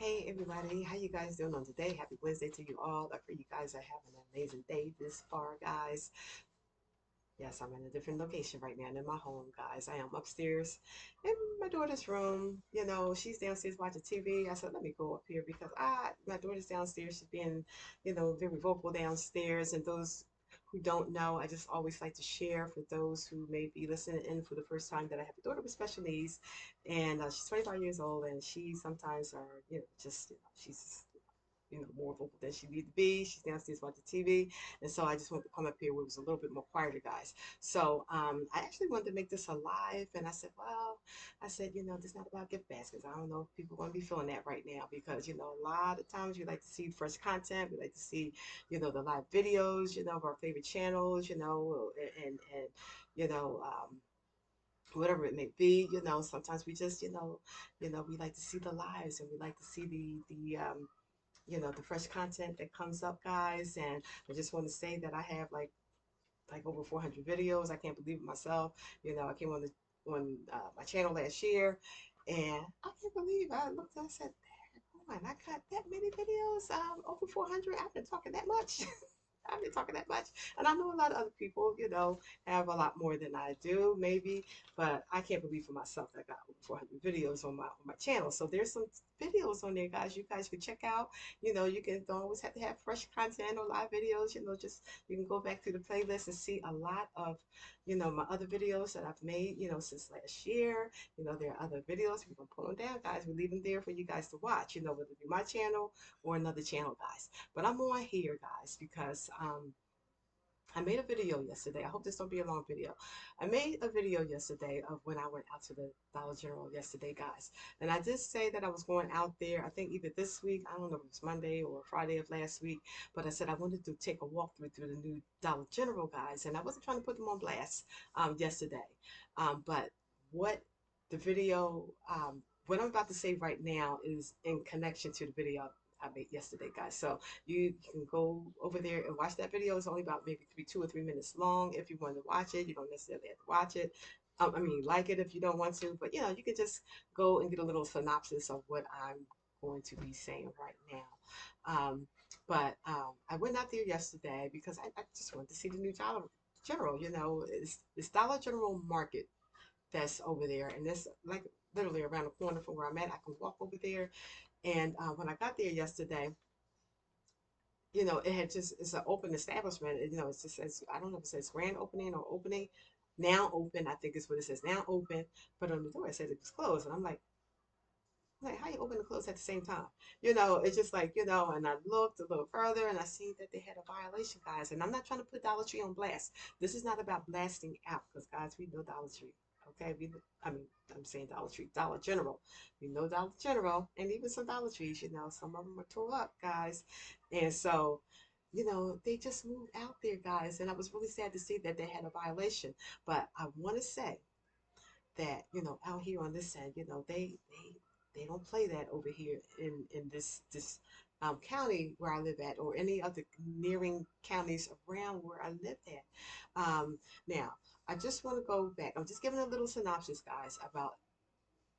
Hey everybody, how you guys doing on today? Happy Wednesday to you all. I pray you guys are having an amazing day this far, guys. Yes, I'm in a different location right now. I'm in my home, guys. I am upstairs in my daughter's room. She's downstairs watching TV. I said, let me go up here because my daughter's downstairs. She's being, very vocal downstairs. And those who don't know, I just always like to share for those who may be listening in for the first time that I have a daughter with special needs, and she's 25 years old, and she sometimes are, she's more vocal than she needs to be. She's downstairs watching TV. And so I just wanted to come up here where it was a little bit more quieter, guys. So I actually wanted to make this a live. And I said, well, this is not about gift baskets. I don't know if people are going to be feeling that right now because, a lot of times we like to see fresh content. We like to see, the live videos, of our favorite channels, and whatever it may be, sometimes we just, we like to see the lives and we like to see the fresh content that comes up, guys. And I just want to say that I have like over 400 videos. I can't believe it myself. I came on my channel last year, and I can't believe I looked. I said, "Oh, and I got that many videos. Over 400. I've been talking that much." I've been talking that much. And I know a lot of other people, have a lot more than I do, maybe, but I can't believe for myself that I got over 400 videos on my channel. So there's some videos on there, guys. You guys can check out. You can don't always have to have fresh content or live videos. Just you can go back to the playlist and see a lot of, my other videos that I've made, since last year. There are other videos. We're gonna pull them down, guys. We leave them there for you guys to watch. Whether it be my channel or another channel, guys. But I'm on here, guys, because I made a video yesterday. I hope this don't be a long video. I made a video yesterday of when I went out to the Dollar General yesterday, guys. And I did say that I was going out there, I think either this week, I don't know if it was Monday or Friday of last week, but I said I wanted to take a walkthrough through the new Dollar General, guys. And I wasn't trying to put them on blast yesterday. But what the video, what I'm about to say right now is in connection to the video I made yesterday, guys. So you can go over there and watch that video. It's only about maybe 2 or 3 minutes long. If you want to watch it, you don't necessarily have to watch it. I mean, like it if you don't want to, but you can just go and get a little synopsis of what I'm going to be saying right now. But I went out there yesterday because I just wanted to see the new Dollar General. It's Dollar General Market that's over there, and it's like literally around the corner from where I'm at. I can walk over there, and when I got there yesterday, it had just, it's an open establishment. It just says, I don't know if it says grand opening or opening, now open, I think is what it says, now open. But on the door, it says it was closed. And I'm like, how you open and close at the same time? It's just like, and I looked a little further and I seen that they had a violation, guys. And I'm not trying to put Dollar Tree on blast. This is not about blasting out because, guys, we know Dollar Tree. Okay, I mean, I'm saying Dollar Tree, Dollar General. We know Dollar General, and even some Dollar Trees. Some of them are tore up, guys, and so, they just moved out there, guys, and I was really sad to see that they had a violation. But I want to say that out here on this end, they don't play that over here in this county where I live at, or any other nearing counties around where I live at. Now, I just want to go back. I'm just giving a little synopsis, guys, about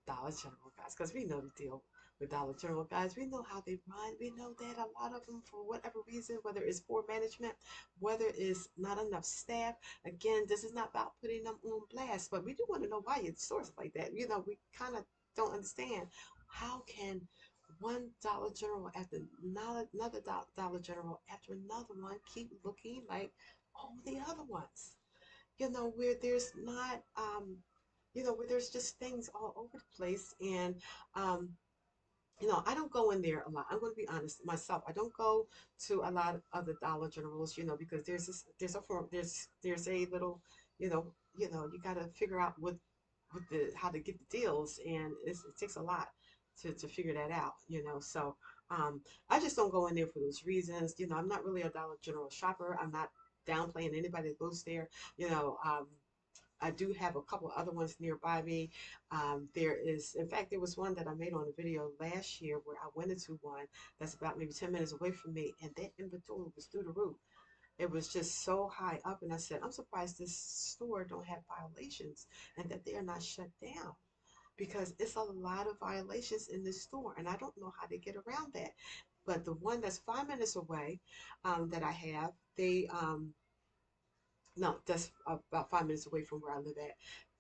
Dollar General, guys, because we know the deal with Dollar General, guys. We know how they run. We know that a lot of them, for whatever reason, whether it's poor management, whether it's not enough staff. Again, this is not about putting them on blast, but we do want to know why it's sourced like that. We kind of don't understand how can one Dollar General after another Dollar General after another one keep looking like all the other ones. Where there's not, where there's just things all over the place. And, um, I don't go in there a lot. I'm going to be honest myself. I don't go to a lot of the Dollar Generals, because there's a form, there's a little, you got to figure out what how to get the deals, and it takes a lot to figure that out, So, I just don't go in there for those reasons. I'm not really a Dollar General shopper. I'm not downplaying anybody that goes there, you know. I do have a couple other ones nearby me. There is, in fact, there was one that I made on a video last year where I went into one that's about maybe 10 minutes away from me, and that inventory was through the roof. It was just so high up, and I said, I'm surprised this store don't have violations and that they are not shut down. because it's a lot of violations in the store, and I don't know how to get around that. But the one that's 5 minutes away, that I have, they no, that's about 5 minutes away from where I live at.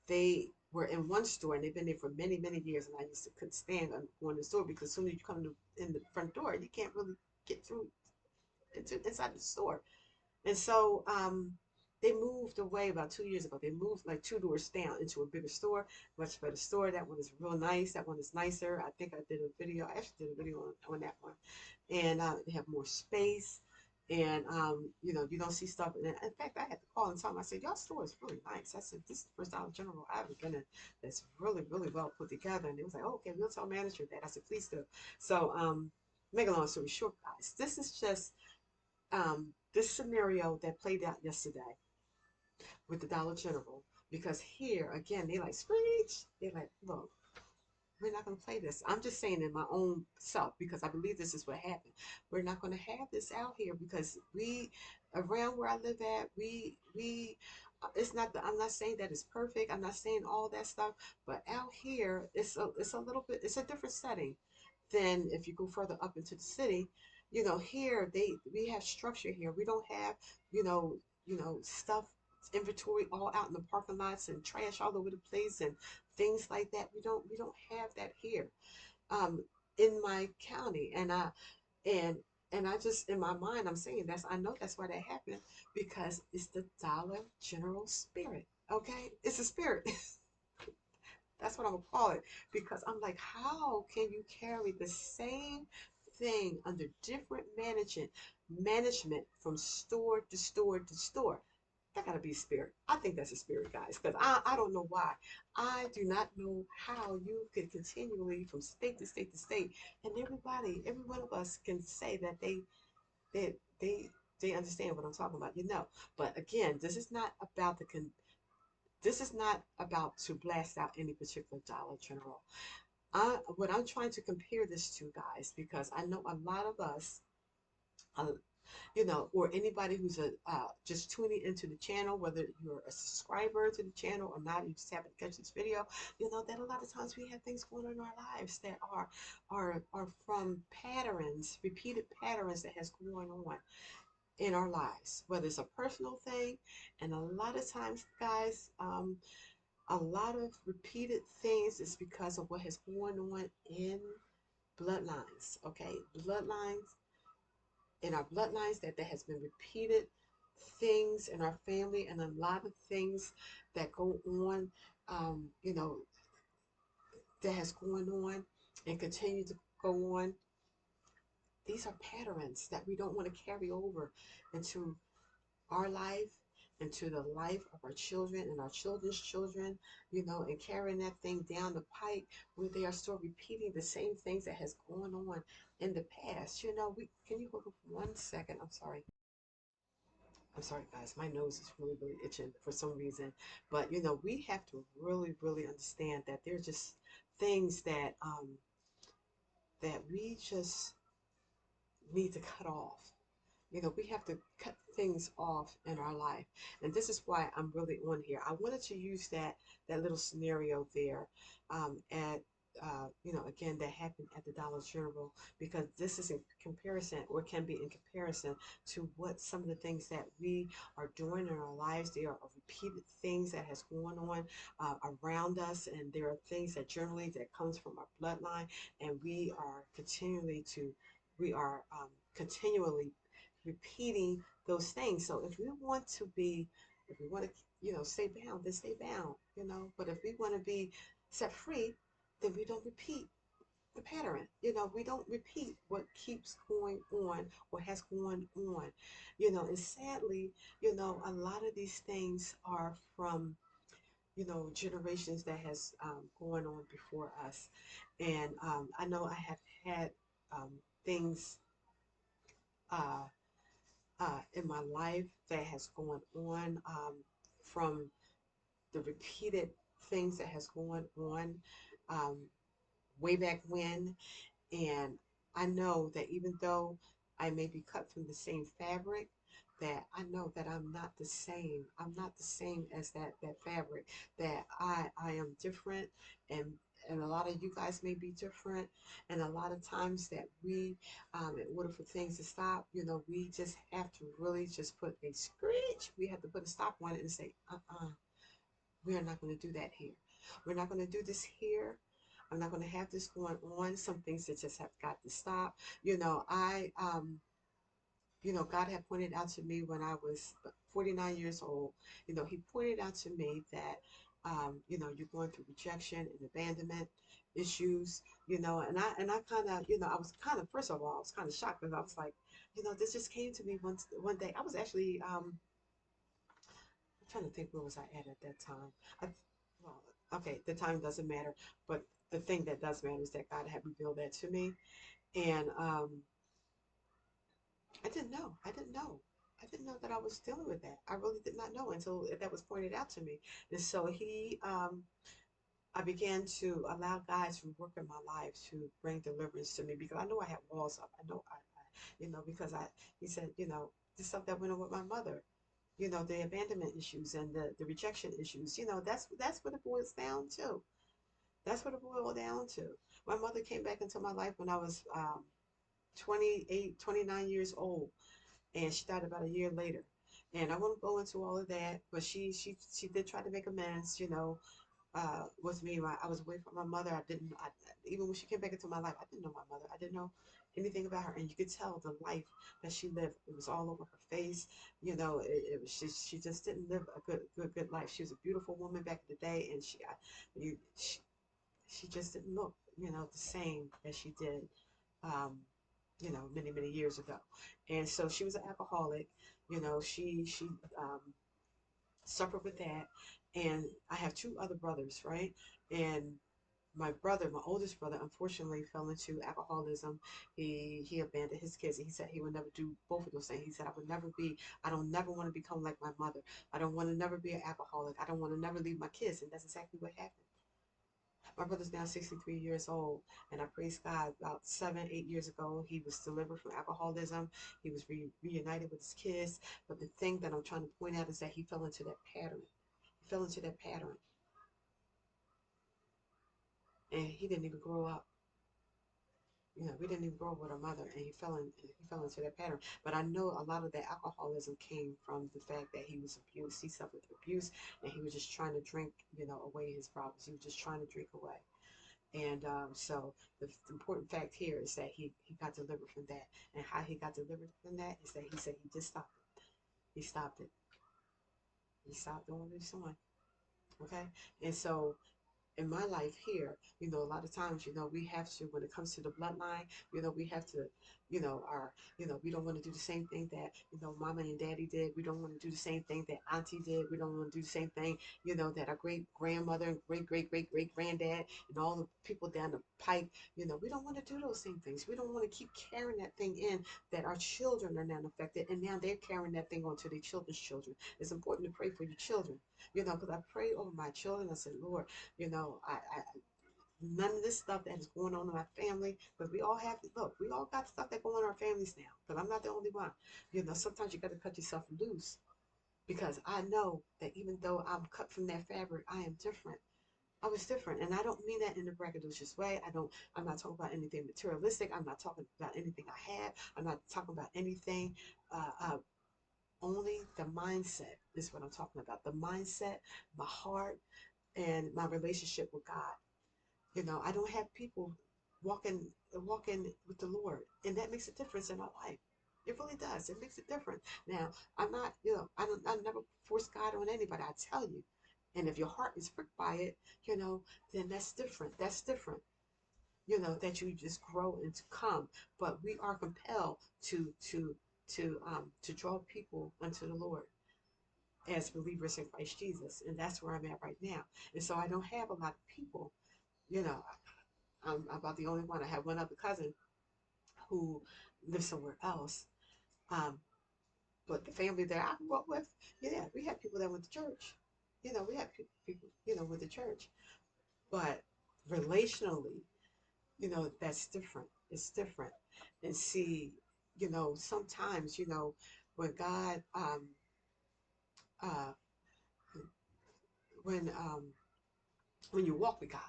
They were in one store and they've been there for many, many years. And I used to couldn't stand going to the store because as soon as you come in the front door, you can't really get through inside the store. And so they moved away about 2 years ago. They moved like two doors down into a bigger store, much better store. That one is real nice. That one is nicer. I think I did a video. I actually did a video on that one. And they have more space. And you don't see stuff. And in fact, I had to call and tell them. I said, "Y'all store is really nice." I said, "This is the first Dollar General I've ever been in that's really, really well put together." And they was like, "Oh, okay, we'll tell manager that." I said, "Please do." So, make a long story short, guys, this is just this scenario that played out yesterday with the Dollar General, because here again they like screech. They're like, look, we're not going to play this. I'm just saying in my own self because I believe this is what happened. We're not going to have this out here because we around where I live at, we it's not I'm not saying that it's perfect. I'm not saying all that stuff, but out here it's a little bit, it's a different setting than if you go further up into the city. Here we have structure here. We don't have, stuff, inventory all out in the parking lots and trash all over the place and things like that. We don't have that here, um, in my county. And and I just in my mind I'm saying I know that's why that happened, because it's the Dollar General spirit. Okay, it's a spirit. That's what I'm gonna call it, because I'm like, how can you carry the same thing under different management from store to store to store? That gotta be a spirit. I think that's a spirit, guys, because I don't know why. I do not know how you could continually from state to state to state, and every one of us can say that they they they understand what I'm talking about, But again, this is not about to blast out any particular Dollar General. What I'm trying to compare this to, guys, because I know a lot of us, uh, or anybody who's just tuning into the channel, whether you're a subscriber to the channel or not, you just happen to catch this video, that a lot of times we have things going on in our lives that are from patterns, repeated patterns that has going on in our lives, whether it's a personal thing, and a lot of times, guys, a lot of repeated things is because of what has going on in bloodlines. Okay, bloodlines in our bloodlines, that there has been repeated things in our family, and a lot of things that go on, um, you know, that has going on and continue to go on. These are patterns that we don't want to carry over into our life, into the life of our children and our children's children, and carrying that thing down the pike where they are still repeating the same things that has gone on in the past. We can you hold on for 1 second? I'm sorry. I'm sorry, guys. My nose is really, really itching for some reason. But we have to really, really understand that there's just things that we just need to cut off. We have to cut things off in our life. And this is why I'm really on here. I wanted to use that little scenario there, at again, that happened at the Dollar General, because this is in comparison, or can be in comparison, to what some of the things that we are doing in our lives. There are repeated things that has going on around us, and there are things that generally that comes from our bloodline, and we are continually repeating those things. So if we want to, stay bound, then stay bound, But if we want to be set free, then we don't repeat the pattern. We don't repeat what keeps going on or has gone on, And sadly, a lot of these things are from, generations that has gone on before us. And I know I have had things. Uh, in my life that has gone on, from the repeated things that has gone on, um, way back when. And I know that even though I may be cut from the same fabric, that I know that I'm not the same. I'm not the same as that fabric. That I am different, and and a lot of you guys may be different. And a lot of times that we, in order for things to stop, we just have to really just put a screech. We have to put a stop on it and say, we are not going to do that here. We're not going to do this here. I'm not going to have this going on. Some things that just have got to stop. God had pointed out to me when I was 49 years old. He pointed out to me that, you're going through rejection and abandonment issues. And I kind of, I was kind of, first of all, I was kind of shocked because I was like, this just came to me one day. I was actually, I'm trying to think where was I at that time. I, well, okay, the time doesn't matter, but the thing that does matter is that God had revealed that to me, and I didn't know. I didn't know. I didn't know that I was dealing with that. I really did not know until that was pointed out to me. And so I began to allow God to work in my life to bring deliverance to me because I know I had walls up. I know because he said, the stuff that went on with my mother, the abandonment issues and the rejection issues, that's what it boils down to. That's what it boiled down to. My mother came back into my life when I was 28, 29 years old, and she died about a year later. And I won't go into all of that, but she did try to make amends, with me. I was away from my mother. Even when she came back into my life, I didn't know my mother. I didn't know anything about her, and you could tell the life that she lived. It was all over her face. It was she just didn't live a good life. She was a beautiful woman back in the day, and she just didn't look, the same as she did, um, many, many years ago. And so she was an alcoholic. She suffered with that. And I have two other brothers, right? And my brother, my oldest brother, unfortunately fell into alcoholism. He abandoned his kids. And he said he would never do both of those things. He said, I don't never want to become like my mother. I don't want to never be an alcoholic. I don't want to never leave my kids. And that's exactly what happened. My brother's now 63 years old, and I praise God. About 7, 8 years ago, he was delivered from alcoholism. He was reunited with his kids. But the thing that I'm trying to point out is that he fell into that pattern. He fell into that pattern, and he didn't even grow up. We didn't even grow up with our mother, and he fell into that pattern. But I know a lot of that alcoholism came from the fact that he was abused. He suffered abuse, and he was just trying to drink, away his problems. He was just trying to drink away. And so the important fact here is that he got delivered from that. And how he got delivered from that is that he said he just stopped it. He stopped it. He stopped doing what he was doing. Okay. And so in my life here, a lot of times, we have to, when it comes to the bloodline, we have to, we don't want to do the same thing that, mama and daddy did. We don't want to do the same thing that auntie did. We don't want to do the same thing, that our great grandmother and great granddad and all the people down the pipe, we don't want to do those same things. We don't want to keep carrying that thing in that our children are now affected and now they're carrying that thing on to their children's children. It's important to pray for your children, because I pray over my children. I said, Lord, I none of this stuff that is going on in my family, because we all have, look, we all got stuff that go on in our families now, because I'm not the only one. Sometimes you got to cut yourself loose, because I know that even though I'm cut from that fabric, I am different. I was different, and I don't mean that in a braggadocious way. I'm not talking about anything materialistic. I'm not talking about anything I have. I'm not talking about anything. Only the mindset is what I'm talking about. The mindset, my heart, and my relationship with God. I don't have people walking with the Lord, and that makes a difference in my life. It really does. It makes a difference. Now, I'm not, I never force God on anybody. I tell you, and if your heart is pricked by it, then that's different. That's different. That you just grow and to come, but we are compelled to draw people unto the Lord as believers in Christ Jesus, and that's where I'm at right now. And so I don't have a lot of people. You know, I'm about the only one. I have one other cousin who lives somewhere else. Um, but the family that I grew up with, yeah, we had people that went to church. We had people, with the church. But relationally, that's different. It's different. And see, sometimes, when God, uh, when, when you walk with God,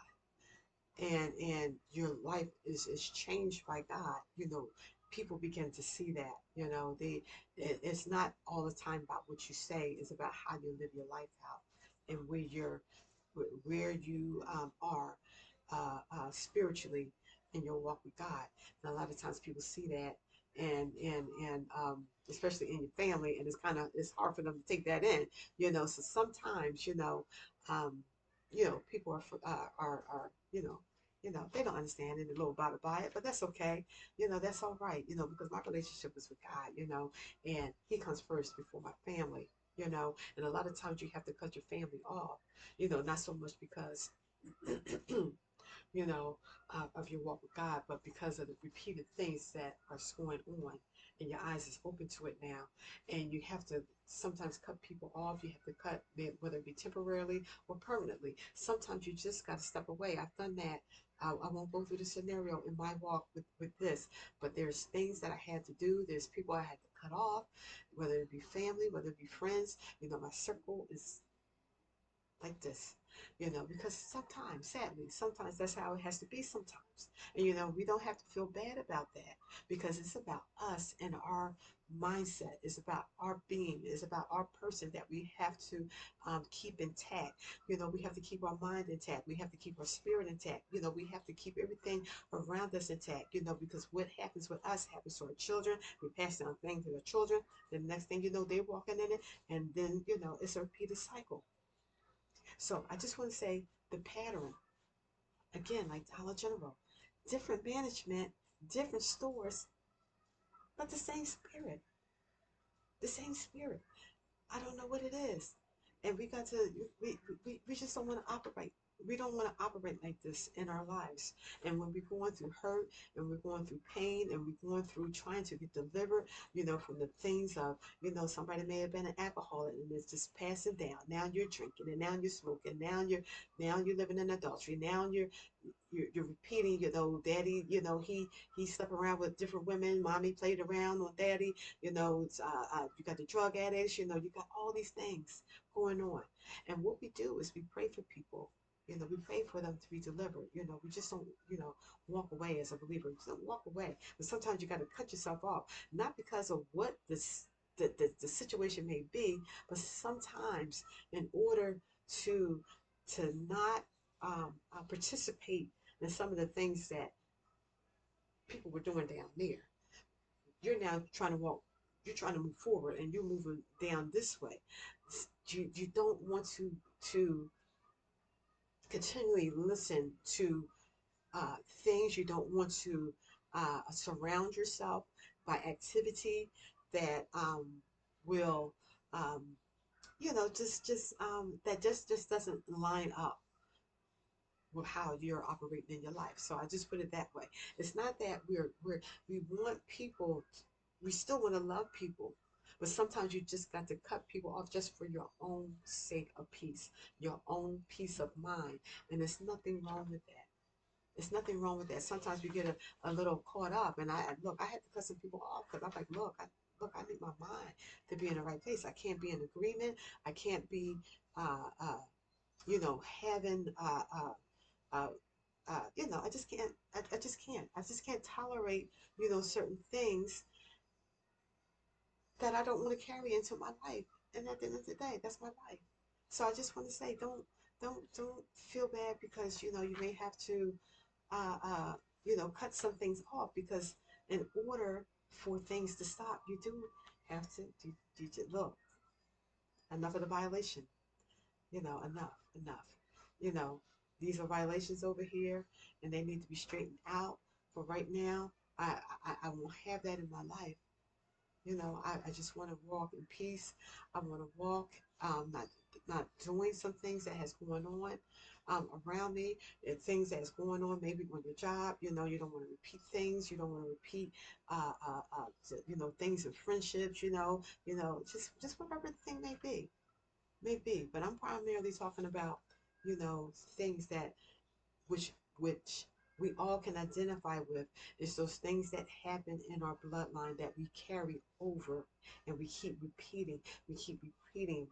and your life is changed by God, people begin to see that, it's not all the time about what you say, it's about how you live your life out and where you are spiritually in your walk with God. And a lot of times people see that, and especially in your family, and it's hard for them to take that in, so sometimes, um, people are they don't understand it a little about it, but that's okay. That's all right, because my relationship is with God, and He comes first before my family, and a lot of times you have to cut your family off, not so much because you know, of your walk with God, but because of the repeated things that are going on, and your eyes is open to it now, and you have to sometimes cut people off. You have to cut, whether it be temporarily or permanently. Sometimes you just got to step away. I've done that. I won't go through the scenario in my walk with this, but there's things that I had to do. There's people I had to cut off, whether it be family, whether it be friends. My circle is like this, because sometimes, sadly, sometimes that's how it has to be sometimes. And, we don't have to feel bad about that because it's about us and our mindset. It's about our being. It's about our person that we have to keep intact. We have to keep our mind intact. We have to keep our spirit intact. We have to keep everything around us intact, because what happens with us happens to our children. We pass down things to our children. The next thing you know, they're walking in it. And then, it's a repeated cycle. So I just want to say the pattern, again, like Dollar General, different management, different stores, but the same spirit, the same spirit. I don't know what it is. And we got to, we just don't want to operate. We don't want to operate like this in our lives. And when we're going through hurt and we're going through pain and we're going through trying to get delivered, from the things of, somebody may have been an alcoholic and it's just passing down. Now you're drinking and now you're smoking. Now you're living in adultery. Now you're repeating, daddy, he slept around with different women, mommy played around on daddy, you got the drug addicts, you got all these things going on. And what we do is we pray for people. We pray for them to be delivered. We just don't, walk away as a believer. We just don't walk away. But sometimes you got to cut yourself off, not because of what the situation may be, but sometimes in order to not participate in some of the things that people were doing down there. You're now trying to walk, you're trying to move forward, and you're moving down this way. You don't want to continually listen to things. You don't want to surround yourself by activity that will that just doesn't line up with how you're operating in your life. So I just put it that way. It's not that we want people, we still want to love people, but sometimes you just got to cut people off just for your own sake of peace, your own peace of mind. And there's nothing wrong with that. There's nothing wrong with that. Sometimes we get a little caught up, and I had to cut some people off because I'm like, I need my mind to be in the right place. I can't be in agreement. I can't be, having uh, I just can't. I just can't. I just can't tolerate, certain things that I don't want to carry into my life. And at the end of the day, that's my life. So I just want to say, don't feel bad because you may have to, uh, uh, cut some things off because in order for things to stop, you do have to look. Enough of the violation. Enough. You know, these are violations over here, and they need to be straightened out. For right now, I won't have that in my life. I just want to walk in peace. I want to walk, not doing some things that has going on around me, and things that's going on maybe on your job. You don't want to repeat things. You don't want to repeat, things in friendships. Just whatever the thing may be. Maybe, but I'm primarily talking about, things that which we all can identify with. It's those things that happen in our bloodline that we carry over and we keep repeating, we keep repeating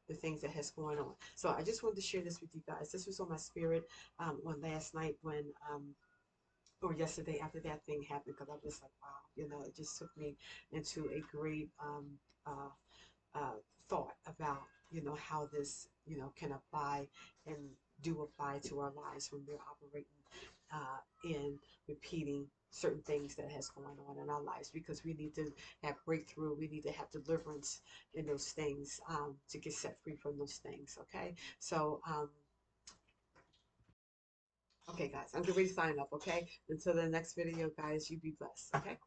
the things that has going on. So I just wanted to share this with you guys. This was on my spirit on last night when or yesterday after that thing happened, because I was like, wow, it just took me into a great uh, uh, thought about how this can apply and do apply to our lives when we're operating in repeating certain things that has going on in our lives, because we need to have breakthrough, we need to have deliverance in those things, to get set free from those things. Okay, so okay guys, I'm going to sign up. Okay, until the next video guys, you be blessed. Okay.